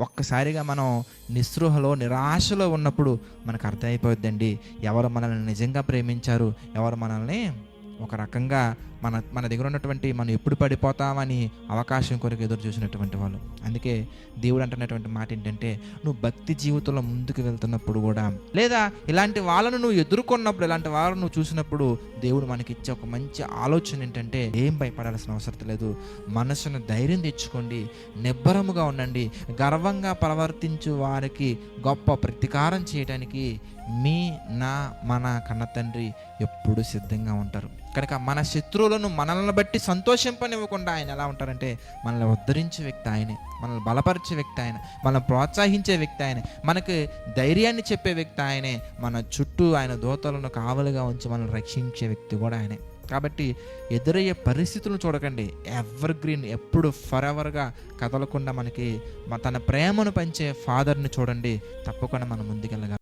ఒక్కసారిగా మనం నిస్పృహలో, నిరాశలో ఉన్నప్పుడు మనకు అర్థమైపోద్దండి ఎవరు మనల్ని నిజంగా ప్రేమించారు, ఎవరు మనల్ని ఒక రకంగా మన మన దగ్గర ఉన్నటువంటి మనం ఎప్పుడు పడిపోతామని అవకాశం కొరకు ఎదురు చూసినటువంటి వాళ్ళు. అందుకే దేవుడు అంటున్నటువంటి మాట ఏంటంటే, నువ్వు భక్తి జీవితంలో ముందుకు వెళ్తున్నప్పుడు కూడా, లేదా ఇలాంటి వాళ్ళను నువ్వు ఎదుర్కొన్నప్పుడు, ఇలాంటి వాళ్ళను నువ్వు చూసినప్పుడు దేవుడు మనకిచ్చే ఒక మంచి ఆలోచన ఏంటంటే, ఏం భయపడాల్సిన అవసరం లేదు. మనసును ధైర్యం తెచ్చుకోండి, నిబ్బరముగా ఉండండి. గర్వంగా ప్రవర్తించు వారికి గొప్ప ప్రతీకారం చేయడానికి మన కన్న తండ్రి ఎప్పుడు సిద్ధంగా ఉంటారు. కనుక మన శత్రువులను మనల్ని బట్టి సంతోషింపనివ్వకుండా ఆయన ఎలా ఉంటారంటే, మనల్ని ఉద్ధరించే వ్యక్తి ఆయనే, మనల్ని బలపరిచే వ్యక్తి ఆయన, మనల్ని ప్రోత్సహించే వ్యక్తి ఆయనే, మనకి ధైర్యాన్ని చెప్పే వ్యక్తి ఆయనే, మన చుట్టూ ఆయన దూతలను కావలుగా ఉంచి మనల్ని రక్షించే వ్యక్తి కూడా ఆయనే. కాబట్టి ఎదురయ్యే పరిస్థితులను చూడకండి, ఎవర్ గ్రీన్, ఎప్పుడు ఫరెవర్గా కదలకుండా మనకి తన ప్రేమను పంచే ఫాదర్ని చూడండి. తప్పకుండా మనం ముందుకెళ్ళగలం.